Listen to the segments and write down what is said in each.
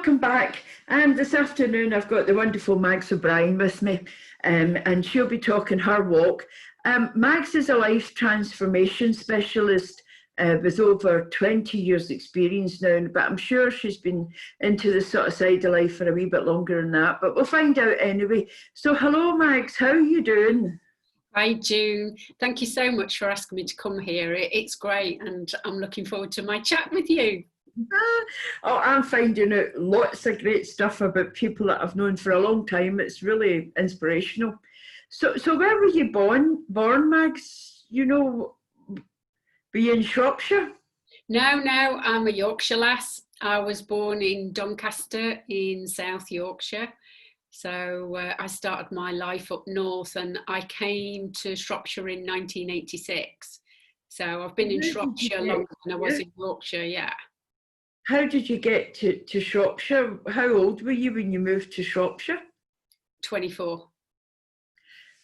welcome back. And this afternoon I've got the wonderful Mags O'Brien with me, and she'll be talking her walk. Mags is a life transformation specialist with over 20 years experience now, but I'm sure she's been into this sort of side of life for a wee bit longer than that, but we'll find out anyway. So hello Mags, how are you doing? Hi June, thank you so much for asking me to come here. It's great and I'm looking forward to my chat with you. Oh, I'm finding out lots of great stuff about people that I've known for a long time. It's really inspirational. So where were you born, Mags? You know, were you in Shropshire? No, I'm a Yorkshire lass. I was born in Doncaster in South Yorkshire. So I started my life up north and I came to Shropshire in 1986. So I've been in Shropshire longer than I was in Yorkshire, yeah. How did you get to Shropshire? How old were you when you moved to Shropshire? 24.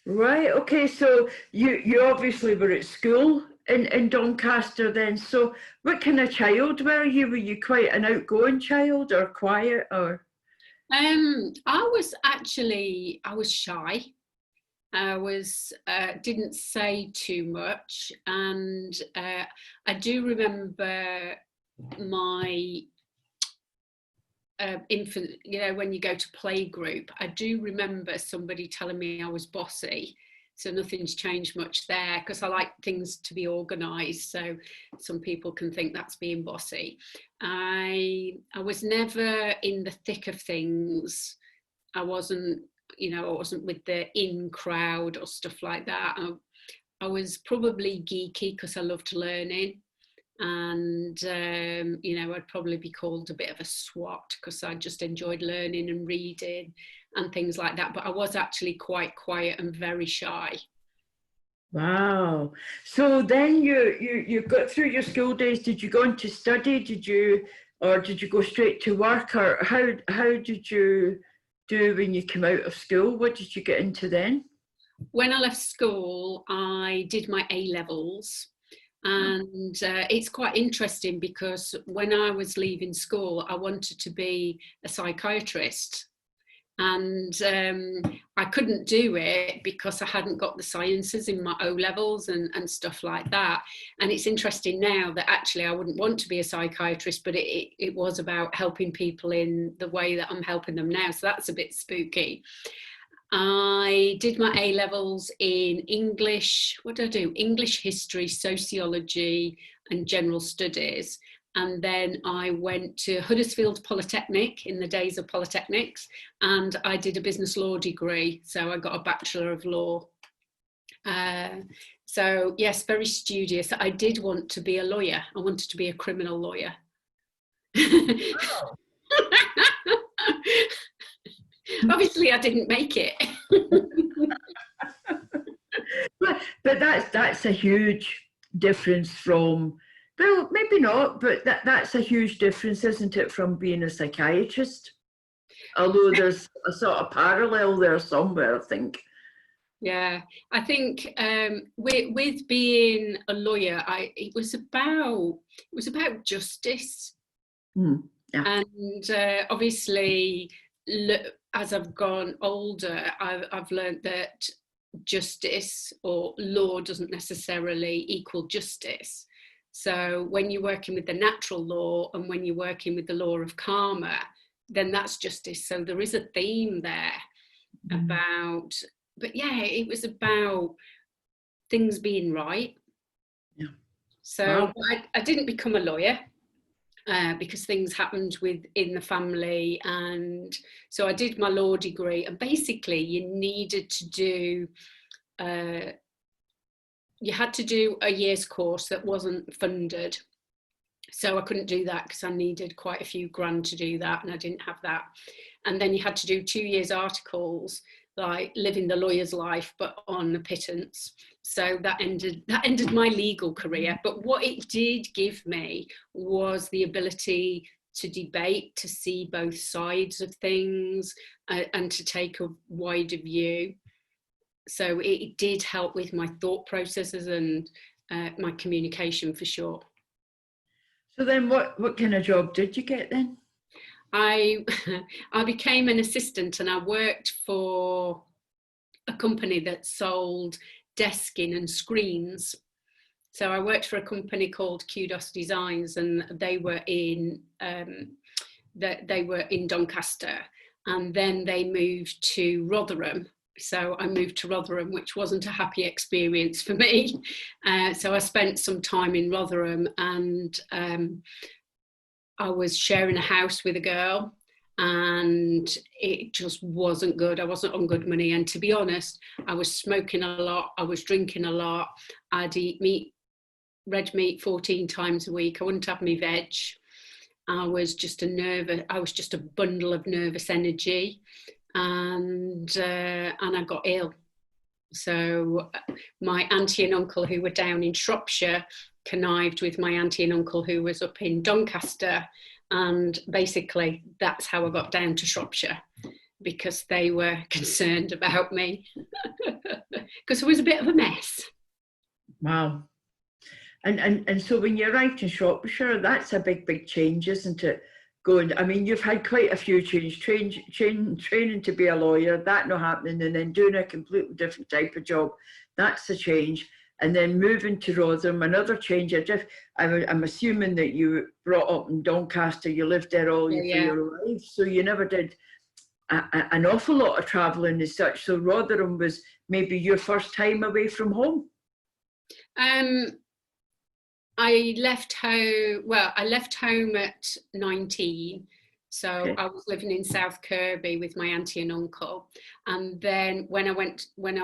Right, okay, so you obviously were at school in Doncaster then. So what kind of child were you? Were you quite an outgoing child or quiet or? I was shy. Didn't say too much, and I do remember my infant, you know, when you go to playgroup, I do remember somebody telling me I was bossy. So nothing's changed much there because I like things to be organised. So some people can think that's being bossy. I was never in the thick of things. I wasn't with the in crowd or stuff like that. I was probably geeky because I loved learning. And, I'd probably be called a bit of a swot because I just enjoyed learning and reading and things like that. But I was actually quite quiet and very shy. Wow. So then you got through your school days. Did you go on to study? Did you go straight to work? Or how did you do when you came out of school? What did you get into then? When I left school, I did my A-levels. And it's quite interesting because when I was leaving school, I wanted to be a psychiatrist. And I couldn't do it because I hadn't got the sciences in my O-levels and stuff like that. And it's interesting now that actually I wouldn't want to be a psychiatrist, but it was about helping people in the way that I'm helping them now. So that's a bit spooky. I did my A-levels in English. What did I do? English, history, sociology, and general studies. And then I went to Huddersfield Polytechnic in the days of polytechnics, and I did a business law degree. So I got a Bachelor of Law. So yes, very studious. I did want to be a lawyer. I wanted to be a criminal lawyer. Oh. Obviously, I didn't make it. but that's a huge difference from, well, maybe not, but that's a huge difference, isn't it, from being a psychiatrist? Although there's a sort of parallel there somewhere, I think. Yeah, I think with being a lawyer, it was about justice, yeah. And obviously, as I've gone older, I've learned that justice or law doesn't necessarily equal justice. So when you're working with the natural law and when you're working with the law of karma, then that's justice. So there is a theme there about, but yeah, it was about things being right. Yeah. So wow. I didn't become a lawyer. Because things happened within the family, and so I did my law degree, and basically you needed to do you had to do a year's course that wasn't funded, so I couldn't do that because I needed quite a few grand to do that, and I didn't have that. And then you had to do 2 years articles, like living the lawyer's life but on a pittance. So that ended my legal career. But what it did give me was the ability to debate, to see both sides of things, and to take a wider view. So it did help with my thought processes and my communication for sure. So then what kind of job did you get then? I I became an assistant, and I worked for a company that sold desking and screens. So I worked for a company called Kudos Designs, and they were in Doncaster, and then they moved to Rotherham. So I moved to Rotherham, which wasn't a happy experience for me. So I spent some time in Rotherham, and I was sharing a house with a girl, and it just wasn't good. I wasn't on good money, and to be honest, I was smoking a lot, I was drinking a lot, I'd eat meat, red meat 14 times a week. I wouldn't have me veg. I was just a bundle of nervous energy, and I got ill. So my auntie and uncle, who were down in Shropshire, connived with my auntie and uncle who was up in Doncaster, and basically that's how I got down to Shropshire, because they were concerned about me because it was a bit of a mess. Wow. And so when you arrived in Shropshire, that's a big change, isn't it? I mean, you've had quite a few changes, training to be a lawyer, that not happening, and then doing a completely different type of job. That's a change. And then moving to Rotherham, another change. I'm assuming that you were brought up in Doncaster, you lived there all your life, so you never did an awful lot of travelling as such. So Rotherham was maybe your first time away from home? I left home at 19. So okay. I was living in South Kirby with my auntie and uncle. And then when I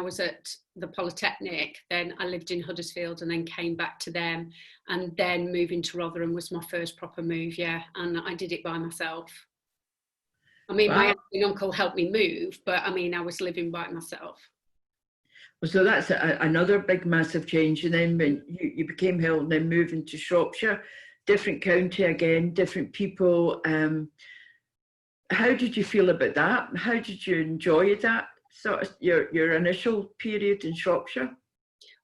was at the Polytechnic, then I lived in Huddersfield and then came back to them. And then moving to Rotherham was my first proper move, yeah. And I did it by myself. I mean, wow. My auntie and uncle helped me move, but I mean, I was living by myself. So that's another big, massive change. And then when you became Hill and then moving to Shropshire, different county again, different people. How did you feel about that? How did you enjoy that, sort of your initial period in Shropshire?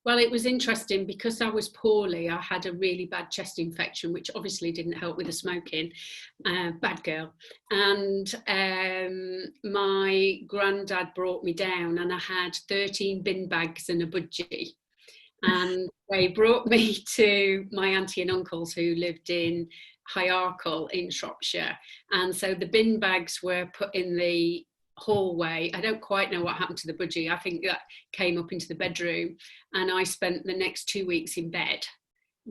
Well, it was interesting because I was poorly. I had a really bad chest infection, which obviously didn't help with the smoking. Bad girl. And my granddad brought me down, and I had 13 bin bags and a budgie. And they brought me to my auntie and uncles who lived in Higharkle in Shropshire. And so the bin bags were put in the hallway. I don't quite know what happened to the budgie. I think that came up into the bedroom, and I spent the next 2 weeks in bed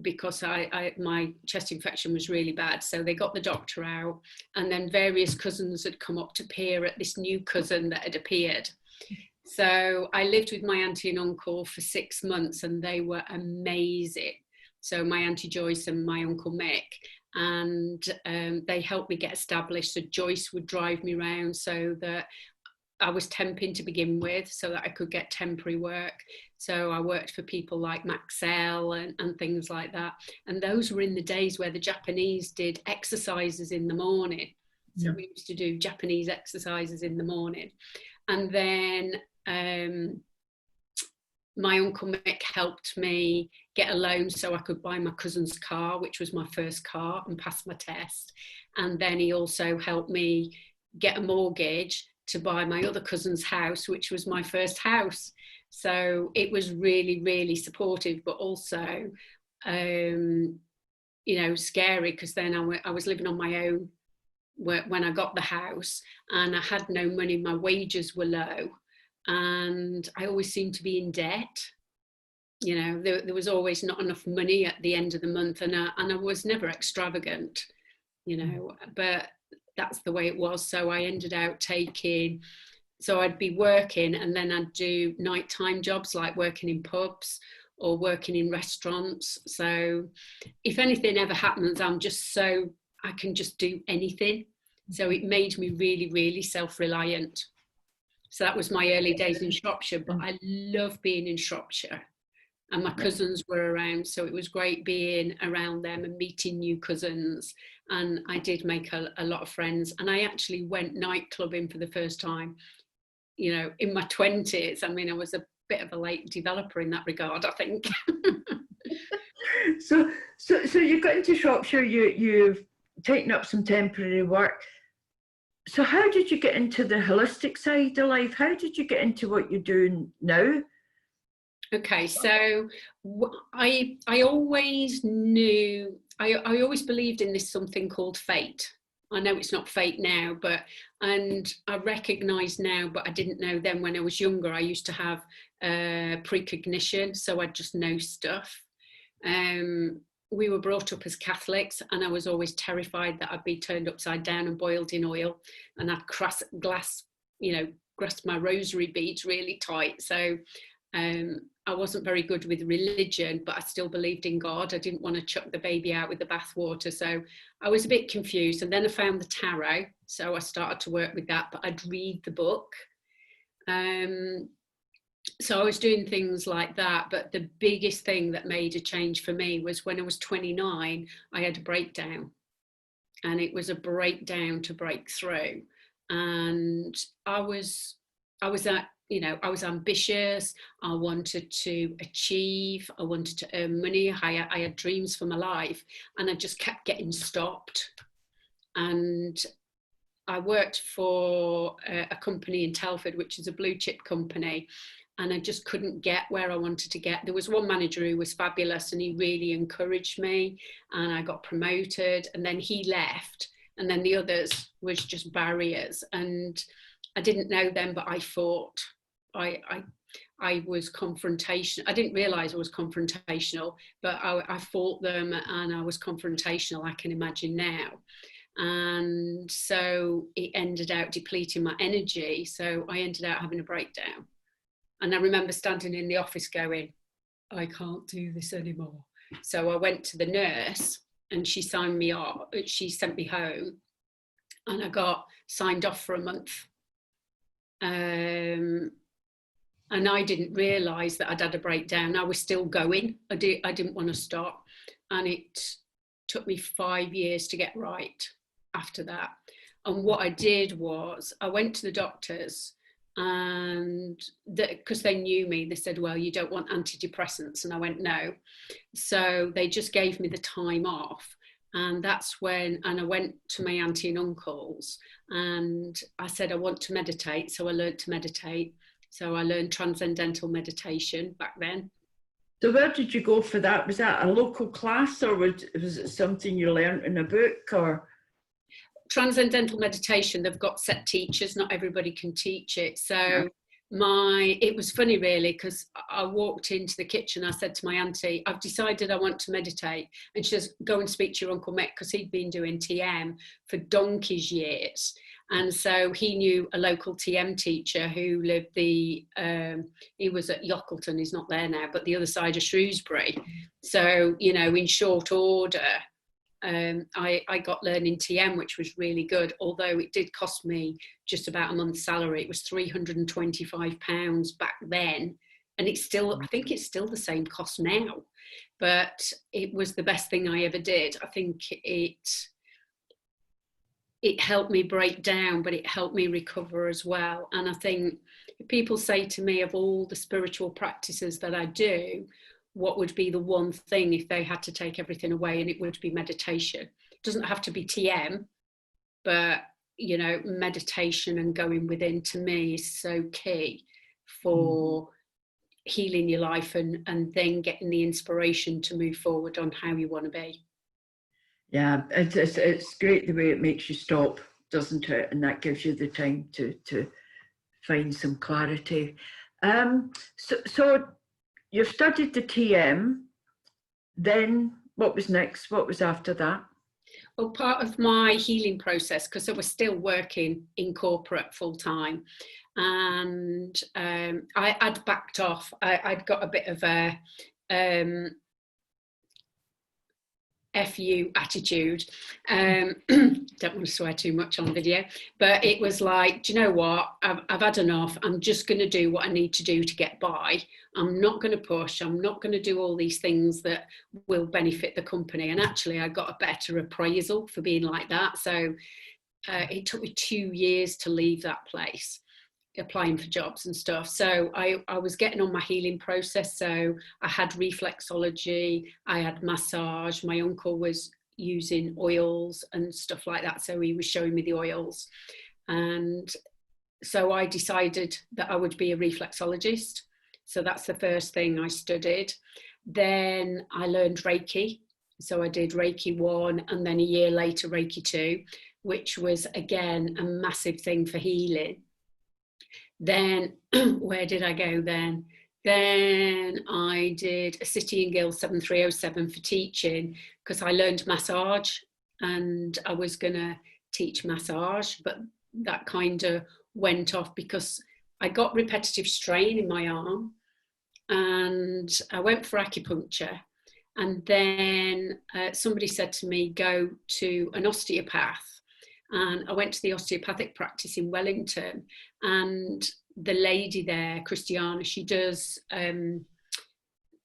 because my chest infection was really bad. So they got the doctor out, and then various cousins had come up to peer at this new cousin that had appeared. So I lived with my auntie and uncle for 6 months, and they were amazing. So my auntie Joyce and my uncle Mick, and they helped me get established. So Joyce would drive me around so that I was temping to begin with, so that I could get temporary work. So I worked for people like Maxell and things like that. And those were in the days where the Japanese did exercises in the morning. So we used to do Japanese exercises in the morning. And then my uncle Mick helped me get a loan so I could buy my cousin's car, which was my first car, and pass my test. And then he also helped me get a mortgage to buy my other cousin's house, which was my first house. So it was really, really supportive, but also, scary, because then I was living on my own when I got the house, and I had no money. My wages were low, and I always seemed to be in debt. There was always not enough money at the end of the month, and I was never extravagant, but that's the way it was. So I ended out so I'd be working, and then I'd do nighttime jobs like working in pubs or working in restaurants. So if anything ever happens, I can just do anything. So it made me really, really self-reliant. So that was my early days in Shropshire, but I love being in Shropshire. And my cousins were around, so it was great being around them and meeting new cousins. And I did make a lot of friends. And I actually went nightclubbing for the first time, in my 20s. I mean, I was a bit of a late developer in that regard, I think. So you got into Shropshire, you've taken up some temporary work. So how did you get into the holistic side of life? How did you get into what you're doing now? Okay, so I always knew, I always believed in this something called fate. I know it's not fate now, and I recognise now, but I didn't know then when I was younger. I used to have precognition, so I'd just know stuff. We were brought up as Catholics, and I was always terrified that I'd be turned upside down and boiled in oil, and I'd grasp my rosary beads really tight. So I wasn't very good with religion, but I still believed in God. I didn't want to chuck the baby out with the bathwater. So I was a bit confused. And then I found the tarot. So I started to work with that, but I'd read the book. So I was doing things like that. But the biggest thing that made a change for me was when I was 29, I had a breakdown. And it was a breakdown to break through. And I was I was ambitious. I wanted to achieve. I wanted to earn money. I had dreams for my life, and I just kept getting stopped. And I worked for a company in Telford, which is a blue chip company, and I just couldn't get where I wanted to get. There was one manager who was fabulous, and he really encouraged me, and I got promoted, and then he left, and then the others was just barriers. And I didn't know them, but I fought. I was confrontational. I didn't realise I was confrontational, but I fought them, and I was confrontational, I can imagine now. And so it ended out depleting my energy. So I ended up having a breakdown. And I remember standing in the office going, I can't do this anymore. So I went to the nurse, and she signed me off. She sent me home, and I got signed off for a month. And I didn't realise that I'd had a breakdown. I was still going. I didn't want to stop. And it took me 5 years to get right after that. And what I did was I went to the doctors, and because they knew me, they said, well, you don't want antidepressants. And I went, no. So they just gave me the time off. And that's when, and I went to my auntie and uncles, and I said, I want to meditate. So I learned to meditate. So I learned transcendental meditation back then. So where did you go for that? Was that a local class, or was it something you learned in a book? Or transcendental meditation, they've got set teachers. Not everybody can teach it. So it was funny really, because I walked into the kitchen. I said to my auntie, I've decided I want to meditate. And she says, go and speak to your Uncle Mick, because he'd been doing TM for donkey's years. And so he knew a local TM teacher who lived he was at Yockleton, he's not there now, but the other side of Shrewsbury. So, in short order, I got learning TM, which was really good, although it did cost me just about a month's salary. It was £325 back then. And I think it's still the same cost now, but it was the best thing I ever did. I think it helped me break down, but it helped me recover as well. And I think if people say to me, of all the spiritual practices that I do, what would be the one thing if they had to take everything away? And it would be meditation. It doesn't have to be TM, but meditation and going within, to me, is so key for healing your life and then getting the inspiration to move forward on how you want to be. Yeah, it's great the way it makes you stop, doesn't it? And that gives you the time to find some clarity. So you studied the TM, then what was next? What was after that? Well, part of my healing process, because I was still working in corporate full time, and I'd backed off. I'd got a bit of a FU attitude. Don't want to swear too much on video, but it was like, do you know what? I've had enough. I'm just going to do what I need to do to get by. I'm not going to push. I'm not going to do all these things that will benefit the company. And actually, I got a better appraisal for being like that. So it took me 2 years to leave that place, applying for jobs and stuff. So I was getting on my healing process. So I had reflexology, I had massage. My uncle was using oils and stuff like that, so he was showing me the oils. And so I decided that I would be a reflexologist. So that's the first thing I studied. Then I learned Reiki. So I did Reiki 1 and then a year later Reiki 2, which was again a massive thing for healing. Then where did I go then? Then I did a City and Guilds 7307 for teaching, because I learned massage and I was going to teach massage, but that kind of went off because I got repetitive strain in my arm, and I went for acupuncture. And then somebody said to me, go to an osteopath. And I went to the osteopathic practice in Wellington, and the lady there, Christiana, she does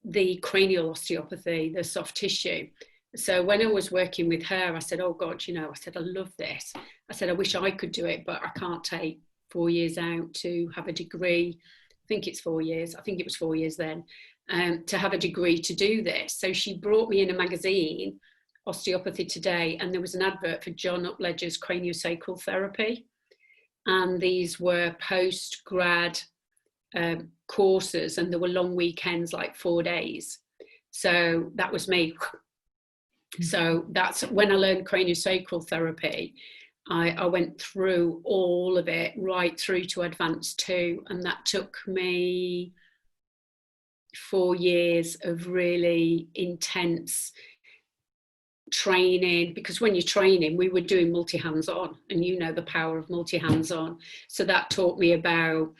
the cranial osteopathy, the soft tissue. So when I was working with her, I said, oh God, you know, I said, I love this. I said, I wish I could do it, but I can't take 4 years out to have a degree. I think it's 4 years. I think it was 4 years then, to have a degree to do this. So she brought me in a magazine, Osteopathy Today, and there was an advert for John Upledger's craniosacral therapy. And these were post-grad courses, and there were long weekends, like 4 days. So that was me. So that's when I learned craniosacral therapy. I went through all of it, right through to Advanced 2, and that took me 4 years of really intense training, because when you're training, we were doing multi-hands-on, and you know the power of multi-hands-on. So that taught me about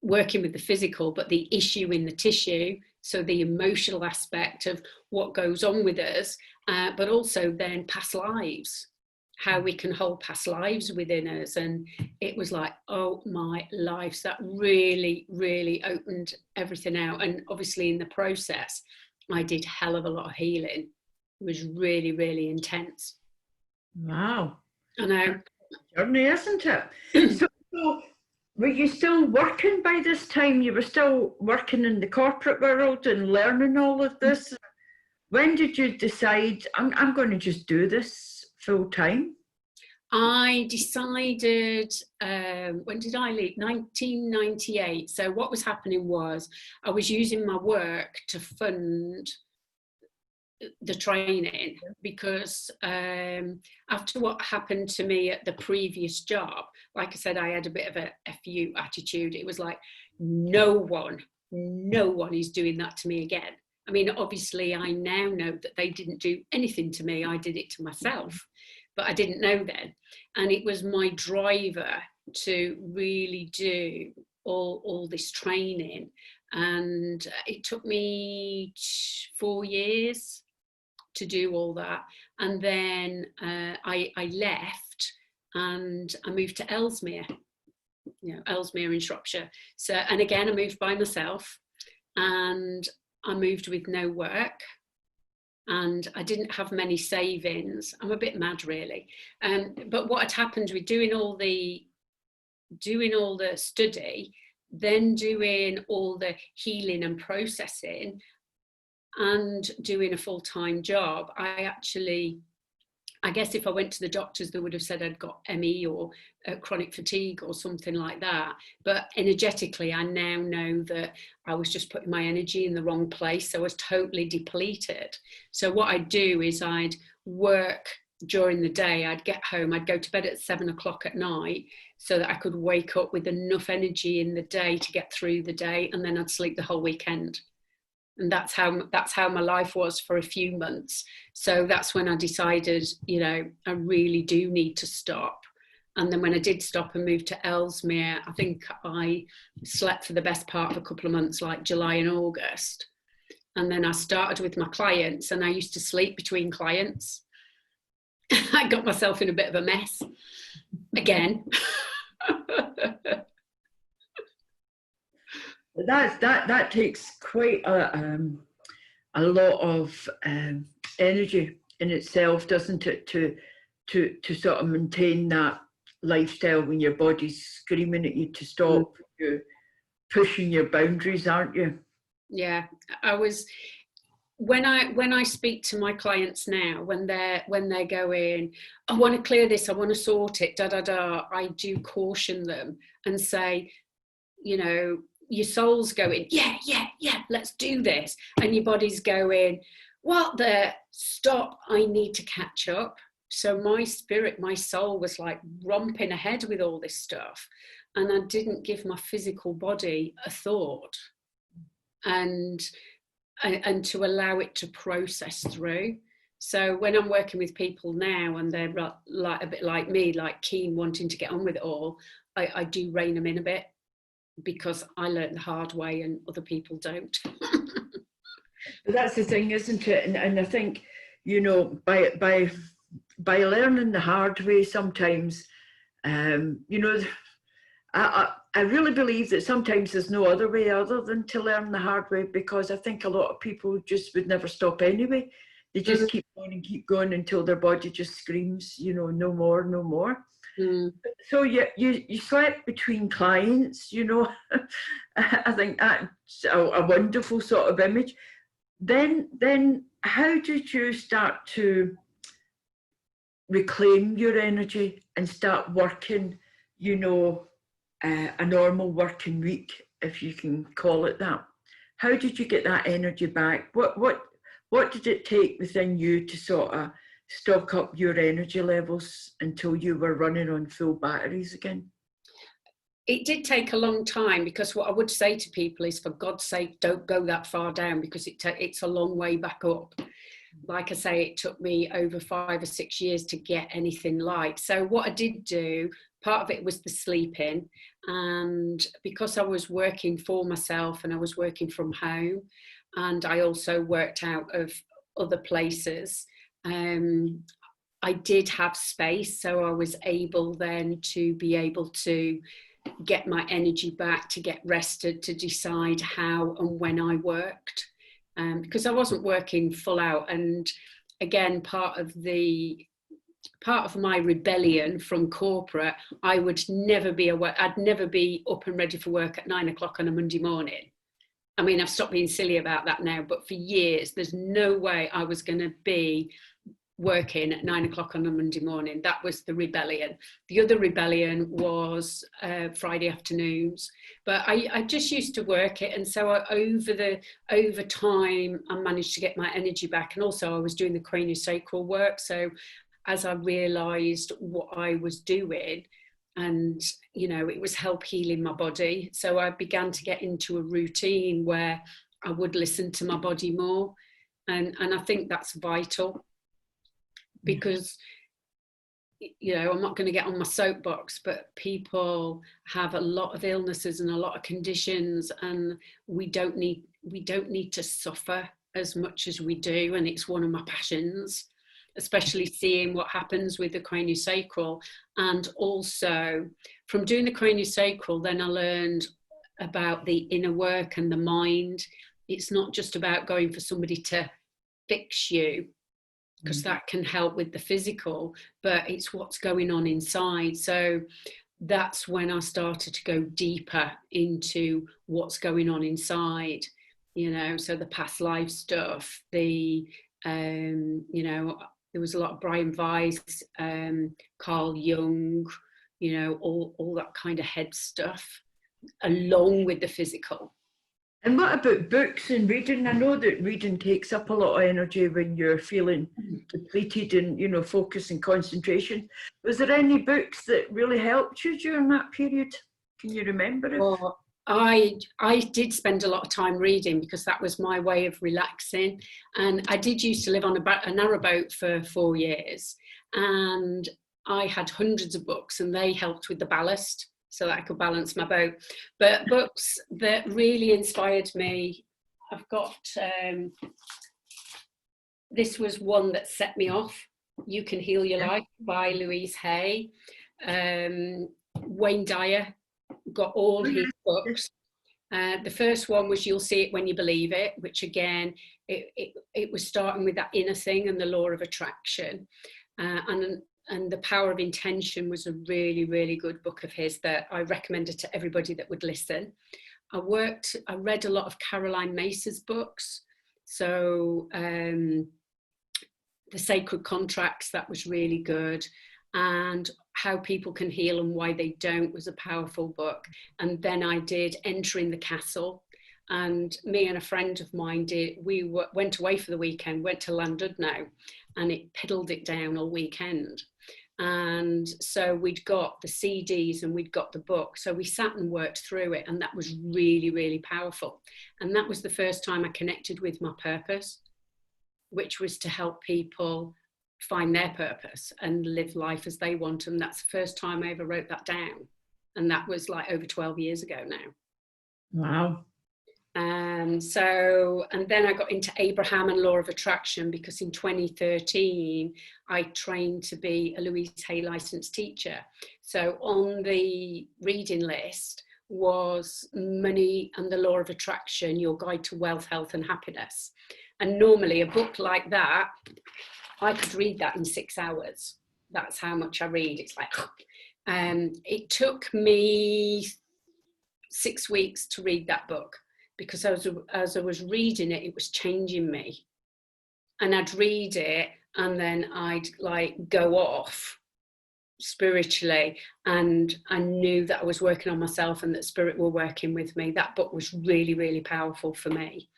working with the physical, but the issue in the tissue, so the emotional aspect of what goes on with us, but also then past lives, how we can hold past lives within us. And it was like, oh my life, so that really, really opened everything out. And obviously in the process, I did a hell of a lot of healing. It was really, really intense. Wow. I know. Journey, isn't it? So were you still working by this time? You were still working in the corporate world and learning all of this? When did you decide, I'm going to just do this full time? I decided, when did I leave? 1998. So what was happening was I was using my work to fund the training, because after what happened to me at the previous job, like I said, I had a bit of a FU attitude. It was like, no one is doing that to me again. I mean, obviously I now know that they didn't do anything to me. I did it to myself, but I didn't know then. And it was my driver to really do all this training. And it took me 4 years to do all that. And then I left and I moved to Ellesmere, Ellesmere in Shropshire. So, and again, I moved by myself, and I moved with no work, and I didn't have many savings. I'm a bit mad, really. But what had happened with doing all the study, then doing all the healing and processing, and doing a full-time job, I guess if I went to the doctors, they would have said I'd got ME or chronic fatigue or something like that. But energetically, I now know that I was just putting my energy in the wrong place. So I was totally depleted. So what I'd do is I'd work during the day, I'd get home, I'd go to bed at 7 o'clock at night so that I could wake up with enough energy in the day to get through the day, and then I'd sleep the whole weekend. And that's how my life was for a few months. So that's when I decided, I really do need to stop. And then when I did stop and moved to Ellesmere, I think I slept for the best part of a couple of months, like July and August. And then I started with my clients, and I used to sleep between clients. I got myself in a bit of a mess again. That takes quite a lot of energy in itself, doesn't it, to sort of maintain that lifestyle when your body's screaming at you to stop. You're pushing your boundaries, aren't you? Yeah, when I speak to my clients now, when they're going, I want to clear this, I want to sort it, I do caution them and say, you know, your soul's going, yeah, let's do this, and your body's going, what the, stop, I need to catch up. So my spirit, my soul was like romping ahead with all this stuff, and I didn't give my physical body a thought and to allow it to process through. So when I'm working with people now and they're like a bit like me, like keen, wanting to get on with it all, I do rein them in a bit, because I learned the hard way and other people don't. That's the thing, isn't it? And I think, you know, by learning the hard way sometimes, you know, I really believe that sometimes there's no other way other than to learn the hard way, because I think a lot of people just would never stop anyway. They just keep going and keep going until their body just screams, you know, no more, no more. So you slept between clients, you know. I think that's a wonderful sort of image. Then how did you start to reclaim your energy and start working, you know, a normal working week, if you can call it that? How did you get that energy back? What did it take within you to sort of stock up your energy levels until you were running on full batteries again? It did take a long time, because what I would say to people is, for God's sake, don't go that far down, because it's a long way back up. Like I say, it took me over 5 or 6 years to get anything like. So what I did do, part of it was the sleeping, and because I was working for myself and I was working from home, and I also worked out of other places, I did have space, so I was able then to be able to get my energy back, to get rested, to decide how and when I worked, because I wasn't working full out. And again, part of my rebellion from corporate, I would never be I'd never be up and ready for work at 9 o'clock on a Monday morning. I mean, I've stopped being silly about that now, but for years, there's no way I was going to be working at 9 o'clock on a Monday morning. That was the rebellion. The other rebellion was Friday afternoons, but I just used to work it. And so over time, I managed to get my energy back. And also I was doing the craniosacral work. So as I realized what I was doing, and, you know, it was help healing my body. So I began to get into a routine where I would listen to my body more. And I think that's vital, because, you know, I'm not going to get on my soapbox, but people have a lot of illnesses and a lot of conditions, and we don't need to suffer as much as we do. And it's one of my passions, especially seeing what happens with the craniosacral. And also from doing the craniosacral, then I learned about the inner work and the mind. It's not just about going for somebody to fix you, because that can help with the physical, but it's what's going on inside. So that's when I started to go deeper into what's going on inside, you know, so the past life stuff, you know, there was a lot of Brian Weiss, Carl Jung, you know, all that kind of head stuff, along with the physical. And what about books and reading? I know that reading takes up a lot of energy when you're feeling depleted and, you know, focus and concentration. Was there any books that really helped you during that period? Can you remember it? Well, I did spend a lot of time reading, because that was my way of relaxing. And I did used to live on a narrowboat for 4 years, and I had hundreds of books, and they helped with the ballast, so that I could balance my boat. But books that really inspired me, I've got, this was one that set me off, You Can Heal Your Life by Louise Hay. Wayne Dyer, got all his books. The first one was You'll See It When You Believe It, which again, it was starting with that inner thing and the law of attraction. And The Power of Intention was a really, really good book of his that I recommended to everybody that would listen. I read a lot of Caroline Mace's books. So the sacred contracts, that was really good. And how people can heal and why they don't was a powerful book. And then I did Entering the Castle. And me and a friend of mine went away for the weekend, went to Llandudno, and it piddled it down all weekend. And so we'd got the CDs and we'd got the book. So we sat and worked through it, and that was really, really powerful. And that was the first time I connected with my purpose, which was to help people find their purpose and live life as they want. And that's the first time I ever wrote that down. And that was like over 12 years ago now. Wow. And then I got into Abraham and Law of Attraction, because in 2013 I trained to be a Louise Hay licensed teacher. So on the reading list was Money and the Law of Attraction, Your Guide to Wealth, Health and Happiness. And normally a book like that, I could read that in 6 hours. That's how much I read. It's like, it took me 6 weeks to read that book, because as I was reading it, it was changing me. And I'd read it and then I'd like go off spiritually, and I knew that I was working on myself and that spirit were working with me. That book was really, really powerful for me.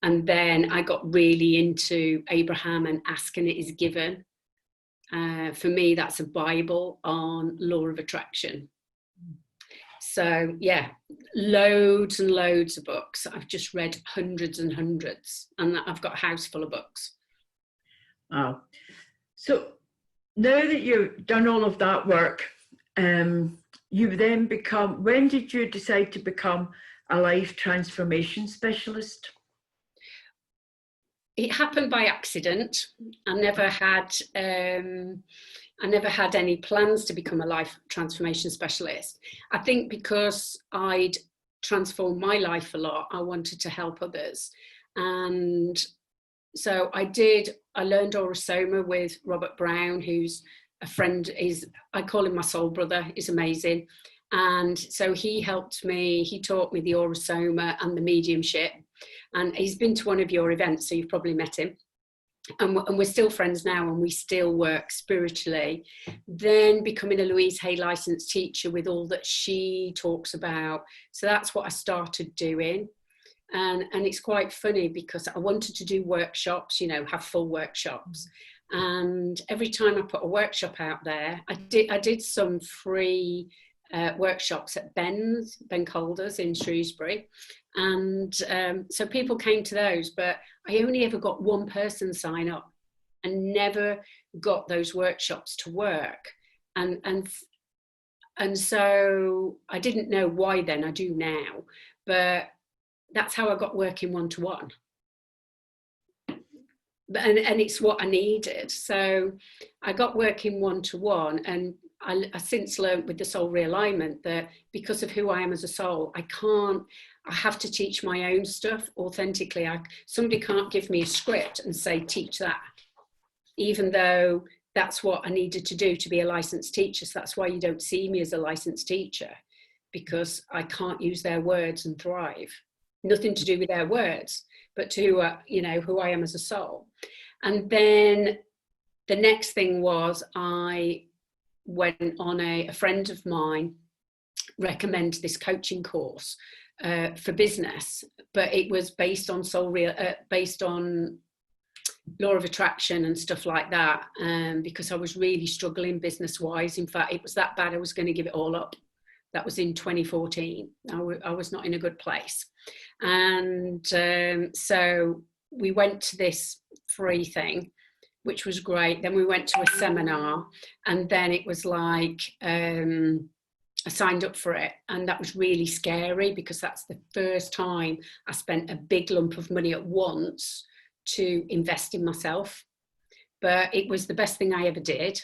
And then I got really into Abraham and Asking It Is Given. For me, that's a Bible on law of attraction. So yeah, loads and loads of books. I've just read hundreds and hundreds, and I've got a house full of books. Wow. So now that you've done all of that work, you've then become, when did you decide to become a life transformation specialist? It happened by accident. I never had any plans to become a life transformation specialist. I think because I'd transformed my life a lot, I wanted to help others. And so I learned Orosoma with Robert Brown, who's a friend, I call him my soul brother, he's amazing. And so he helped me, he taught me the Orosoma and the mediumship. And he's been to one of your events, so you've probably met him. And we're still friends now, and we still work spiritually. Then becoming a Louise Hay licensed teacher with all that she talks about. So that's what I started doing. And it's quite funny because I wanted to do workshops, have full workshops. And every time I put a workshop out there, I did some free workshops at Ben Calder's in Shrewsbury. And so people came to those, but I only ever got one person sign up and never got those workshops to work. And so I didn't know why then, I do now, but that's how I got working one-to-one. And it's what I needed. So I got working one-to-one, and I since learned with the soul realignment that because of who I am as a soul, I have to teach my own stuff authentically. Somebody can't give me a script and say, teach that, even though that's what I needed to do to be a licensed teacher. So that's why you don't see me as a licensed teacher, because I can't use their words and thrive. Nothing to do with their words, but to, who I am as a soul. And then the next thing was I went on a friend of mine recommended this coaching course for business, but it was based on based on law of attraction and stuff like that, because I was really struggling business wise. In fact, it was that bad I was going to give it all up. That was in 2014. I was not in a good place. And so we went to this free thing, which was great. Then we went to a seminar, and then it was like, I signed up for it, and that was really scary because that's the first time I spent a big lump of money at once to invest in myself. But it was the best thing I ever did,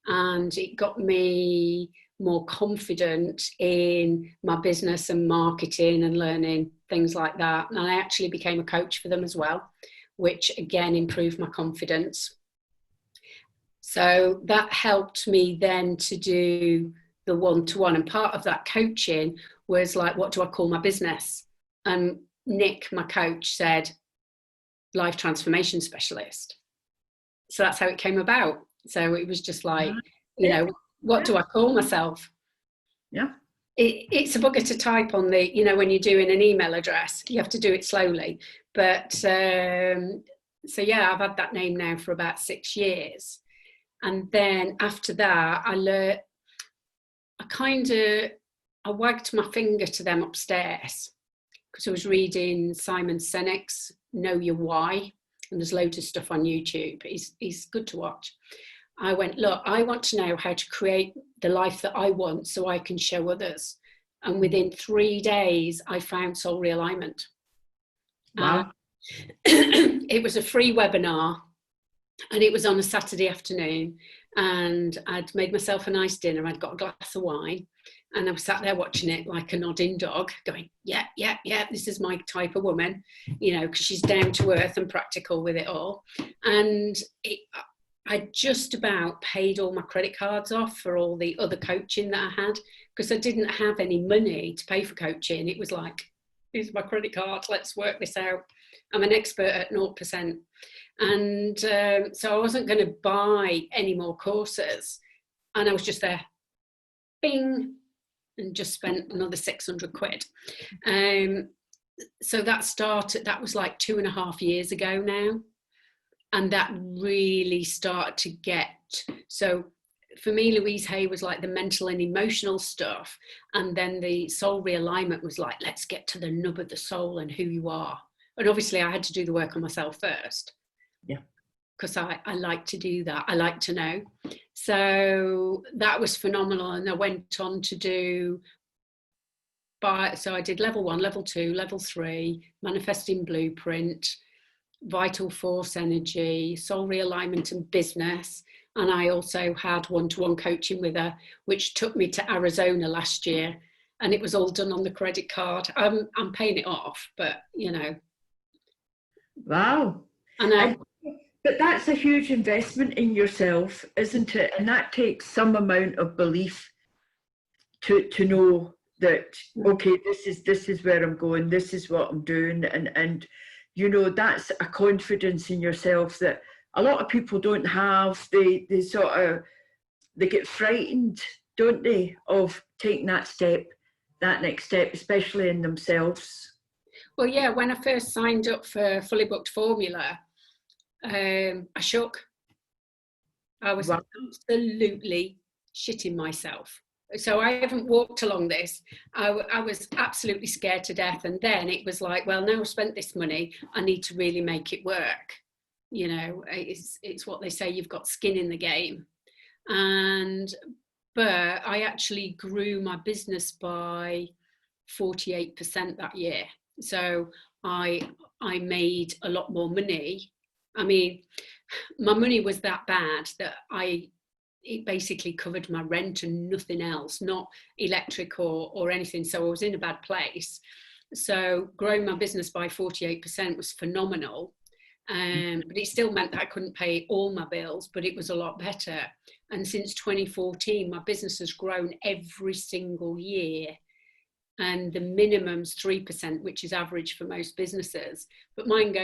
and it got me more confident in my business and marketing and learning things like that. And I actually became a coach for them as well, which again improved my confidence. So that helped me then to do the one-to-one, and part of that coaching was like, what do I call my business? And Nick, my coach, said, life transformation specialist. So that's how it came about. So it was just like, you know, what do I call myself? Yeah. It's a bugger to type on the, you know, when you're doing an email address, you have to do it slowly. But so yeah, I've had that name now for about 6 years. And then after that, I wagged my finger to them upstairs because I was reading Simon Sinek's Know Your Why, and there's loads of stuff on YouTube. He's good to watch. I went, look, I want to know how to create the life that I want so I can show others. And within 3 days, I found Soul Realignment. Wow. It was a free webinar, and it was on a Saturday afternoon, and I'd made myself a nice dinner. I'd got a glass of wine, and I was sat there watching it like a nodding dog, going, yeah, yeah, yeah, this is my type of woman, you know, because she's down to earth and practical with it all. And I just about paid all my credit cards off for all the other coaching that I had, because I didn't have any money to pay for coaching. It was like, here's my credit card, let's work this out. I'm an expert at 0%. And so I wasn't going to buy any more courses. And I was just there, bing, and just spent another 600 quid. So that was like 2.5 years ago now. And that really started to get, so for me, Louise Hay was like the mental and emotional stuff. And then the soul realignment was like, let's get to the nub of the soul and who you are. And obviously I had to do the work on myself first. Yeah. Because I like to do that. I like to know. So that was phenomenal. And I went on to do, so I did level 1, level 2, level 3, manifesting blueprint, vital force energy, soul realignment and business. And I also had one-to-one coaching with her, which took me to Arizona last year. And it was all done on the credit card. I'm paying it off, but you know. Wow. But that's a huge investment in yourself, isn't it? And that takes some amount of belief to know that, okay, this is where I'm going, this is what I'm doing, and you know, that's a confidence in yourself that a lot of people don't have. They get frightened, don't they, of taking that next step, especially in themselves. Well, yeah, when I first signed up for Fully Booked Formula, I shook. I was absolutely shitting myself. So I haven't walked along this. I was absolutely scared to death. And then it was like, well, now I've spent this money, I need to really make it work. You know, it's what they say, you've got skin in the game. But I actually grew my business by 48% that year. So I made a lot more money. I mean, my money was that bad that it basically covered my rent and nothing else, not electric or anything. So I was in a bad place. So growing my business by 48% was phenomenal. But it still meant that I couldn't pay all my bills, but it was a lot better. And since 2014, my business has grown every single year. And the minimum's 3%, which is average for most businesses. But mine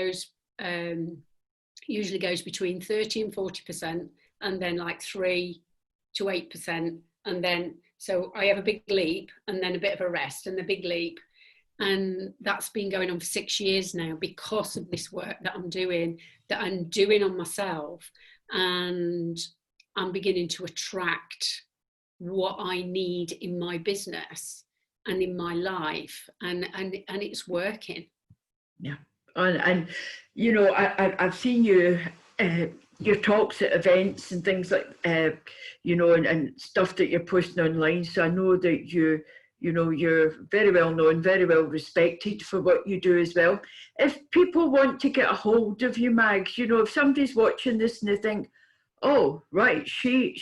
usually goes between 30 and 40%, and then like 3 to 8%. And then, so I have a big leap and then a bit of a rest and a big leap. And that's been going on for 6 years now because of this work that I'm doing on myself. And I'm beginning to attract what I need in my business and in my life. And it's working. Yeah. And you know, I've seen you, your talks at events and things like, you know, and stuff that you're posting online. So I know that you know, you're very well known, very well respected for what you do as well. If people want to get a hold of you, Mag, you know, if somebody's watching this and they think, oh, right, she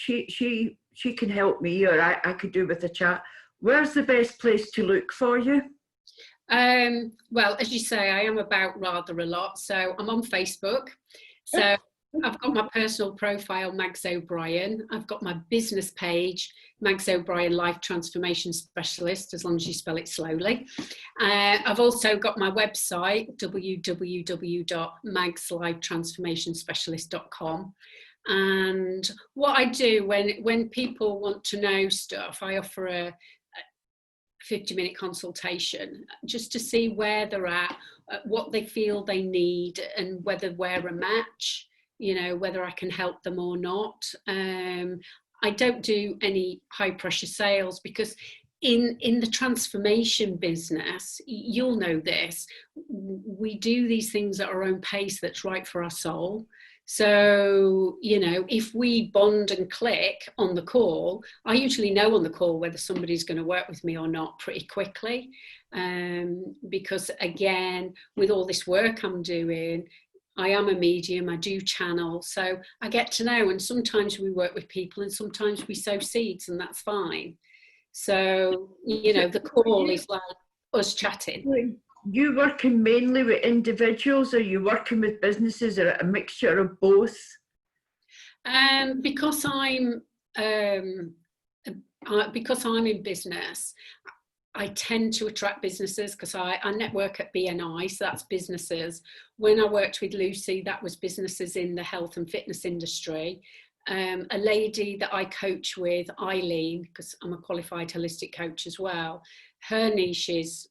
can help me, or I could do with a chat, where's the best place to look for you? Well, as you say, I am about rather a lot. So I'm on Facebook. So I've got my personal profile, Mags O'Brien. I've got my business page, Mags O'Brien Life Transformation Specialist, as long as you spell it slowly. I've also got my website, www.magslifetransformationspecialist.com. And what I do when people want to know stuff, I offer a 50-minute consultation just to see where they're at, what they feel they need, and whether we're a match, you know, whether I can help them or not. I don't do any high pressure sales because in the transformation business, you'll know this, we do these things at our own pace that's right for our soul. So, you know, if we bond and click on the call, I usually know on the call whether somebody's going to work with me or not pretty quickly. Because again, with all this work I'm doing, I am a medium, I do channel, so I get to know, and sometimes we work with people and sometimes we sow seeds, and that's fine. So, you know, the call is like us chatting. You working mainly with individuals, or you working with businesses, or a mixture of both? Because I'm in business, I tend to attract businesses because I network at BNI, so that's businesses. When I worked with Lucy, that was businesses in the health and fitness industry. A lady that I coach with, Eileen, because I'm a qualified holistic coach as well, her niche is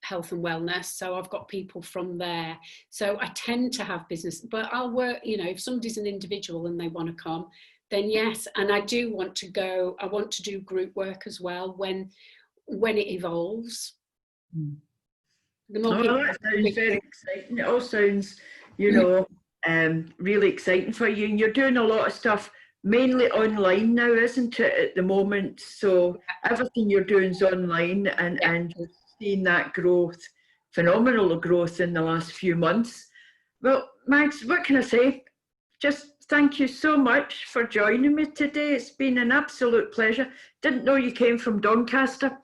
health and wellness, so I've got people from there. So I tend to have business, but I'll work, you know, if somebody's an individual and they want to come, then yes. And I do want to go, I want to do group work as well when it evolves. The more people, that sounds very exciting. It all sounds, you know, really exciting for you. And you're doing a lot of stuff mainly online now, isn't it, at the moment? So everything you're doing is online, and you're seeing that growth, phenomenal growth in the last few months. Well, Mags, what can I say? Just thank you so much for joining me today. It's been an absolute pleasure. Didn't know you came from Doncaster.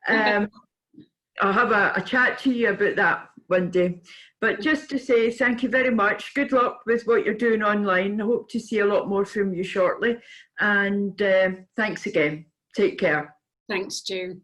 I'll have a chat to you about that one day. But just to say thank you very much. Good luck with what you're doing online. I hope to see a lot more from you shortly. And thanks again. Take care. Thanks, June.